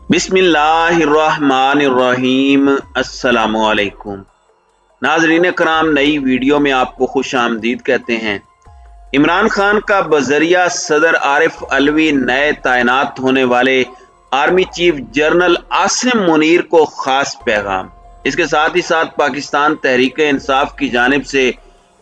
बिस्मिल्लाहिर्रहमानिर्रहीम। अस्सलामुअलैकुम नाजरीन कराम, नई वीडियो में आपको खुश आमदीद कहते हैं। इमरान खान का बजरिया सदर आरिफ अलवी नए तैनात होने वाले army chief general Asim Munir को खास पैगाम। इसके साथ ही साथ पाकिस्तान तहरीक इंसाफ की जानिब से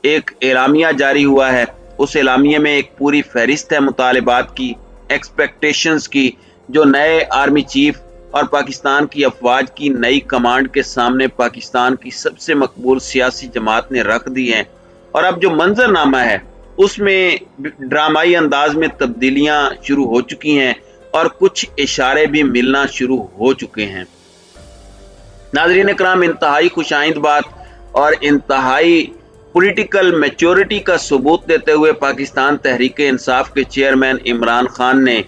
एक एलामिया जारी हुआ है। उस एलामिया में एक पूरी फहरिस्त है मुतालबात की, एक्सपेक्टेशंस की, जो नए आर्मी चीफ और पाकिस्तान की अफवाज की नई कमांड के सामने पाकिस्तान की सबसे मकबूल सियासी जमात ने रख दी हैं। और अब जो मंजरनामा है उसमें ड्रामाई अंदाज में तब्दीलियां शुरू हो चुकी हैं और कुछ इशारे भी मिलना शुरू हो चुके हैं। नाज़रीन कराम, इंतहाई खुशाइंद बात और इंतहाई पॉलिटिकल मैच्योरिटी का सबूत देते हुए पाकिस्तान तहरीक इंसाफ के चेयरमैन इमरान खान ने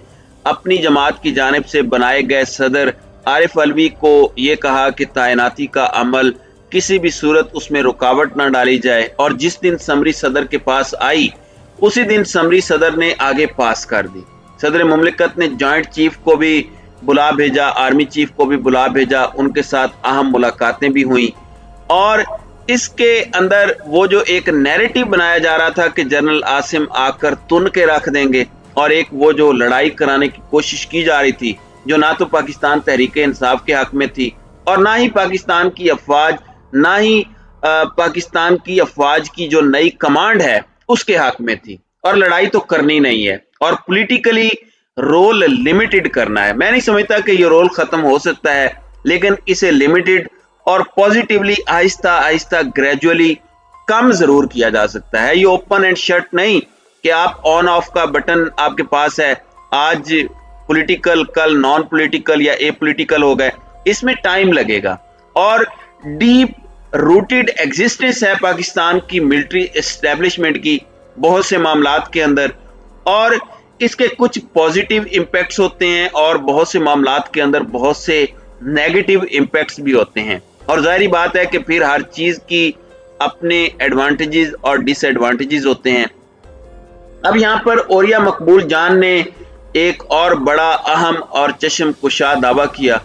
अपनी जमात की जानिब से बनाए गए सदर आरिफ अलवी को ये कहा कि तैनाती का अमल किसी भी सूरत उसमें रुकावट न डाली जाए, और जिस दिन समरी सदर के पास आई उसी दिन समरी सदर ने आगे पास कर दी। सदर मुमलिकत ने जॉइंट चीफ को भी बुला भेजा, आर्मी चीफ को भी बुला भेजा, उनके साथ अहम मुलाकातें भी हुई। और इसके अंदर वो जो एक नैरेटिव बनाया जा रहा था कि जनरल आसिम आकर तुन के रख देंगे, और एक वो जो लड़ाई कराने की कोशिश की जा रही थी जो ना तो पाकिस्तान तहरीक इंसाफ के हक में थी और ना ही पाकिस्तान की अफवाज, ना ही पाकिस्तान की अफवाज की जो नई कमांड है उसके हक में थी। और लड़ाई तो करनी नहीं है और पॉलिटिकली रोल लिमिटेड करना है। मैं नहीं समझता कि ये रोल खत्म हो सकता है, लेकिन इसे लिमिटेड और पॉजिटिवली आहिस्ता आहिस्ता ग्रेजुअली कम जरूर किया जा सकता है। ये ओपन एंड शट नहीं कि आप ऑन ऑफ का बटन आपके पास है, आज पॉलिटिकल कल नॉन पॉलिटिकल या ए पॉलिटिकल हो गए। इसमें टाइम लगेगा और डीप रूटेड एग्जिस्टेंस है पाकिस्तान की मिलिट्री एस्टेब्लिशमेंट की बहुत से मामलात के अंदर, और इसके कुछ पॉजिटिव इम्पैक्ट्स होते हैं और बहुत से मामलात के अंदर बहुत से नेगेटिव इम्पैक्ट्स भी होते हैं। और जाहिर बात है कि फिर हर चीज की अपने एडवांटेजेस और डिसएडवांटेजेस होते हैं। अब यहाँ पर ओरिया मकबूल जान ने एक और बड़ा अहम और चश्म कुशा दावा किया।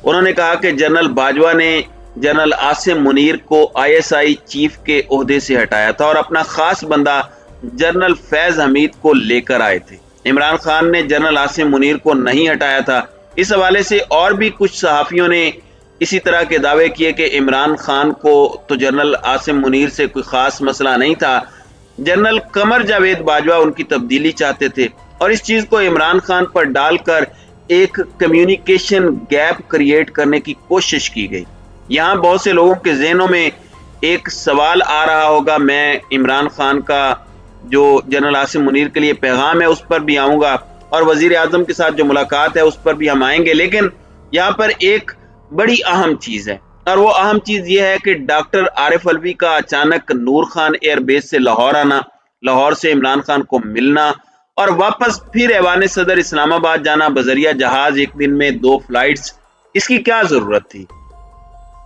उन्होंने कहा कि जनरल बाजवा ने जनरल आसिम मुनीर को ISI चीफ के ओहदे से हटाया था और अपना खास बंदा जनरल फैज हमीद को लेकर आए थे। इमरान खान ने जनरल आसिम मुनीर को नहीं हटाया था। इस हवाले से और भी कुछ सहाफियों ने इसी तरह के दावे किए कि इमरान खान को तो जनरल आसिम मुनीर से कोई खास मसला नहीं था, जनरल कमर जावेद बाजवा उनकी तब्दीली चाहते थे, और इस चीज को इमरान खान पर डालकर एक कम्युनिकेशन गैप क्रिएट करने की कोशिश की गई। यहाँ बहुत से लोगों के जहनों में एक सवाल आ रहा होगा, मैं इमरान खान का जो जनरल आसिम मुनीर के लिए पैगाम है उस पर भी आऊंगा और वजीर आजम के साथ जो मुलाकात है उस पर भी हम आएंगे, लेकिन यहाँ पर एक बड़ी अहम चीज है, और वो अहम चीज ये है कि डॉक्टर आरिफ अलवी का अचानक नूर खान एयरबेस से लाहौर आना, लाहौर से इमरान खान को मिलना और वापस फिर ऐवान सदर इस्लामाबाद जाना बजरिया जहाज, एक दिन में 2 फ्लाइट्स। इसकी क्या जरूरत थी?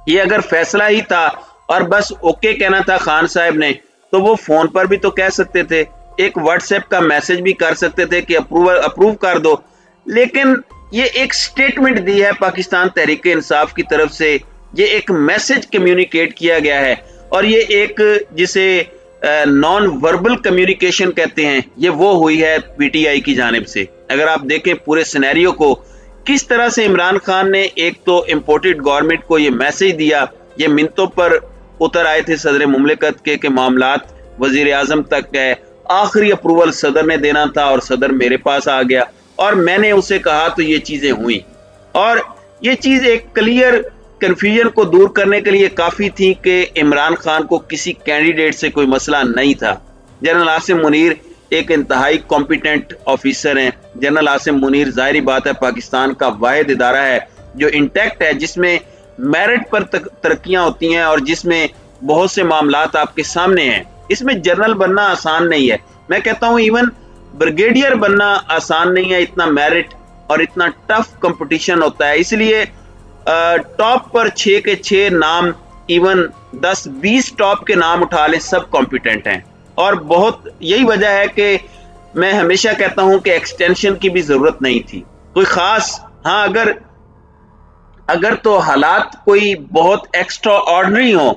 ये अगर फैसला ही था और बस ओके कहना था खान साहब ने, तो वो फोन पर भी तो कह सकते थे, एक व्हाट्सएप का मैसेज भी कर सकते थे कि अप्रूव कर दो। लेकिन ये एक स्टेटमेंट दी है पाकिस्तान तहरीक इंसाफ की तरफ से, ये एक मैसेज कम्युनिकेट किया गया है, और ये एक जिसे नॉन वर्बल कम्युनिकेशन कहते हैं, ये वो हुई है PTI की जानिब से। अगर आप देखें पूरे सिनेरियो को, किस तरह से इमरान खान ने एक तो इम्पोर्टेड गवर्नमेंट को ये मैसेज दिया, ये मिनतों पर उतर आए थे सदर मुमलिकत के मामलात वजीर आजम तक है, आखिरी अप्रूवल सदर ने देना था और सदर मेरे पास आ गया और मैंने उसे कहा तो ये चीजें हुई। और ये चीज एक क्लियर कंफ्यूजन को दूर करने के लिए काफी थी कि इमरान खान को किसी कैंडिडेट से कोई मसला नहीं था। जनरल आसिम मुनीर एक इंतहाई कॉम्पिटेंट ऑफिसर हैं। जनरल आसिम मुनीर जाहिर बात है पाकिस्तान का वाहिद इदारा है जो इंटैक्ट है, जिसमें मेरिट पर तरक्कियां होती हैं और जिसमें बहुत से मामलात आपके सामने हैं। इसमें जनरल बनना आसान नहीं है, मैं कहता हूं इवन ब्रिगेडियर बनना आसान नहीं है, इतना मेरिट और इतना टफ कंपटीशन होता है। इसलिए टॉप पर 6 के 6 नाम, इवन 10-20 टॉप के नाम उठा लें, सब कॉम्पिटेंट हैं। और बहुत यही वजह है कि मैं हमेशा कहता हूं कि एक्सटेंशन की भी जरूरत नहीं थी कोई खास। हाँ, अगर अगर तो हालात कोई बहुत एक्स्ट्रा ऑर्डनरी हो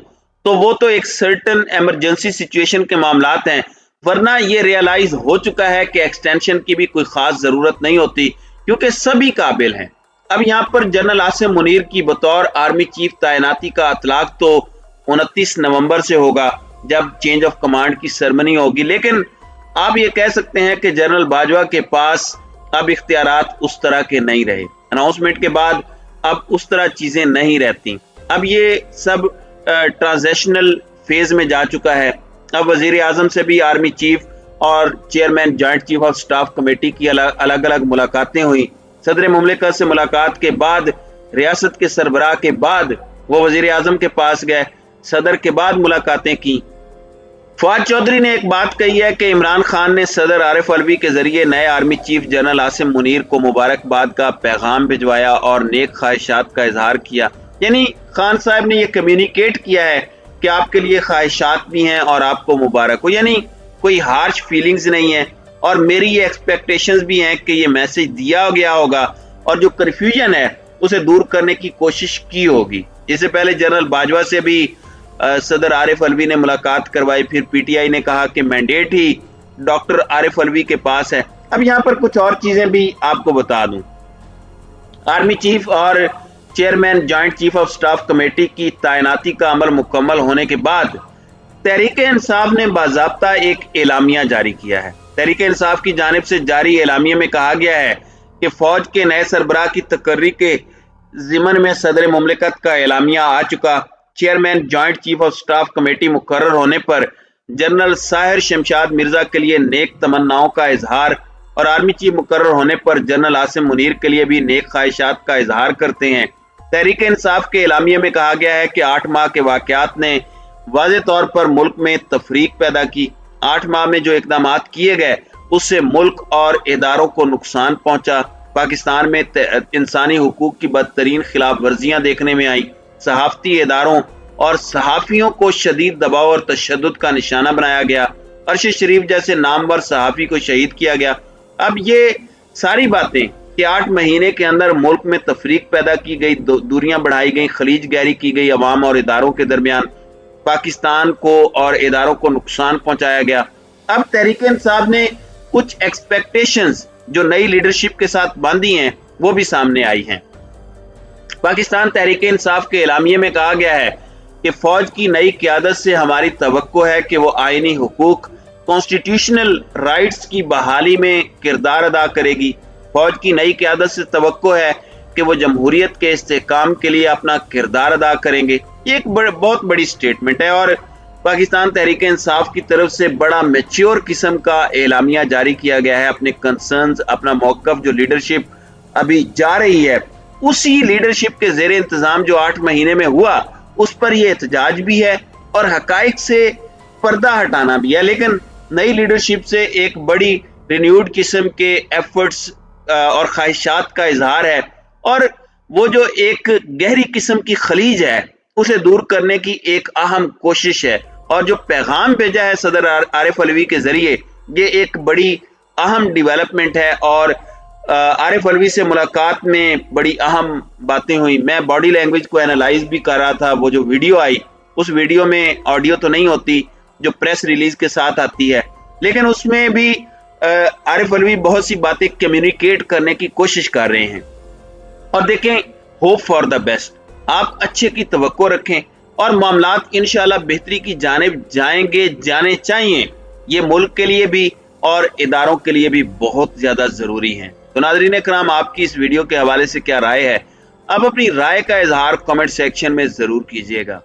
तो वो तो एक सर्टन एमरजेंसी सिचुएशन के मामलात हैं, वरना ये रियलाइज हो चुका है कि एक्सटेंशन की भी कोई खास जरूरत नहीं होती क्योंकि सभी काबिल हैं। अब यहाँ पर जनरल आसिम मुनीर की बतौर आर्मी चीफ तैनाती का इतलाक तो 29 नवंबर से होगा जब चेंज ऑफ कमांड की सेरेमनी होगी, लेकिन आप ये कह सकते हैं कि जनरल बाजवा के पास अब इख्तियारात उस तरह के नहीं रहे। अनाउंसमेंट के बाद अब उस तरह चीजें नहीं रहती। अब ये सब ट्रांजिशनल फेज में जा चुका है। अब वजीर आजम से भी आर्मी चीफ और chairman joint chief of staff committee की अलग अलग मुलाकातें हुई। सदर मुमलिकत से मुलाकात के बाद, रियासत के सरबराह के बाद वो वजीर आजम के पास गए, सदर के बाद मुलाकातें की। फवाद चौधरी ने एक बात कही है कि इमरान खान ने सदर आरिफ अलवी के जरिए नए army chief general Asim Munir को मुबारकबाद का पैगाम भिजवाया और नेक ख्वाहिशात का इजहार किया। यानी खान साहब ने यह कम्युनिकेट किया है कि आपके लिए ख्वाहिशात भी हैं और आपको मुबारक हो, यानी कोई हार्श फीलिंग्स नहीं है। और मेरी ये एक्सपेक्टेशंस भी हैं कि ये मैसेज दिया गया होगा और जो कन्फ्यूजन है उसे दूर करने की कोशिश की होगी। इससे पहले जनरल बाजवा से भी सदर आरिफ अलवी ने मुलाकात करवाई, फिर पीटीआई ने कहा कि मैंडेट ही डॉक्टर आरिफ अलवी के पास है। अब यहाँ पर कुछ और चीजें भी आपको बता दूं। आर्मी चीफ और chairman joint chief of staff committee की तैनाती का अमल मुकम्मल होने के बाद तहरीक इंसाफ ने बाज़ाब्ता एक एलामिया जारी किया है। तहरीक इंसाफ की जानिब से जारी एलामिया में कहा गया है कि फौज के नए सरबराह की तकर्री के ज़िमन में सदर मुमलिकत का एलामिया आ चुका। Chairman joint chief of staff committee मुकर्रर होने पर जनरल साहिर शमशाद मिर्जा के लिए नेक तमन्नाओं का इजहार और आर्मी चीफ मुकर्रर होने पर जनरल आसिम मुनीर के लिए भी नेक ख्वाहिशात का इजहार करते हैं। तहरीक इंसाफ के एलामिया में कहा गया है कि 8 माह के वाकयात ने वाज़ेह तौर पर मुल्क में तफरीक पैदा की। 8 माह में जो इकदाम किए गए उससे मुल्क और इदारों को नुकसान पहुंचा। पाकिस्तान में इंसानी हुकूक की बदतरीन खिलाफ वर्जियां देखने में आई। सहाफती इदारों और सहाफियों को शदीद दबाव और तशद्दुद का निशाना बनाया गया। अरशद शरीफ जैसे नामवर सहाफी को शहीद किया गया। अब ये सारी बातें कि 8 महीने के अंदर मुल्क में तफरीक पैदा की गई, दूरियां बढ़ाई गई, खलीज गहरी की गई, अवाम और इदारों के दरमियान पाकिस्तान को और इदारों को नुकसान पहुंचाया गया। अब तहरीक इंसाफ ने कुछ एक्सपेक्टेशंस जो नई लीडरशिप के साथ बांधी हैं वो भी सामने आई हैं। पाकिस्तान तहरीक इंसाफ के एलामिये में कहा गया है कि फौज की नई क़यादत से हमारी तवक्को है कि वो आईनी हुकूक, कॉन्स्टिट्यूशनल राइट्स की बहाली में किरदार अदा करेगी। फौज की नई क़यादत से तवक्को है कि वो जमहूरियत के इस्तेहकाम के लिए अपना किरदार अदा करेंगे। ये एक बहुत बड़ी स्टेटमेंट है और पाकिस्तान तहरीक इंसाफ की तरफ से बड़ा मैच्योर किस्म का एलामिया जारी किया गया है। अपने कंसर्न्स, अपना मौक़िफ़ जो लीडरशिप अभी जा रही है उसी लीडरशिप के ज़ेरे इंतज़ाम जो 8 महीने में हुआ उस पर यह एहतजाज भी है और हकाइक से पर्दा हटाना भी है। लेकिन नई लीडरशिप से एक बड़ी रिन्यूड किस्म के एफर्ट्स और ख्वाहिशात का इजहार है और वो जो एक गहरी किस्म की खलीज है उसे दूर करने की एक अहम कोशिश है। और जो पैगाम भेजा है सदर आरिफ अलवी के जरिए ये एक बड़ी अहम डेवलपमेंट है। और आरिफ अलवी से मुलाकात में बड़ी अहम बातें हुई। मैं बॉडी लैंग्वेज को एनालाइज भी कर रहा था। वो जो वीडियो आई उस वीडियो में ऑडियो तो नहीं होती जो प्रेस रिलीज के साथ आती है, लेकिन उसमें भी आरिफ अलवी बहुत सी बातें कम्युनिकेट करने की कोशिश कर रहे हैं। और देखें, होप फॉर द बेस्ट, आप अच्छे की तवक्को रखें और मामलात इंशाल्लाह बेहतरी की जानिब जाएंगे, जाने चाहिए। ये मुल्क के लिए भी और इदारों के लिए भी बहुत ज्यादा जरूरी है। तो नाज़रीन इकराम, आपकी इस वीडियो के हवाले से क्या राय है? आप अपनी राय का इजहार कमेंट सेक्शन में जरूर कीजिएगा।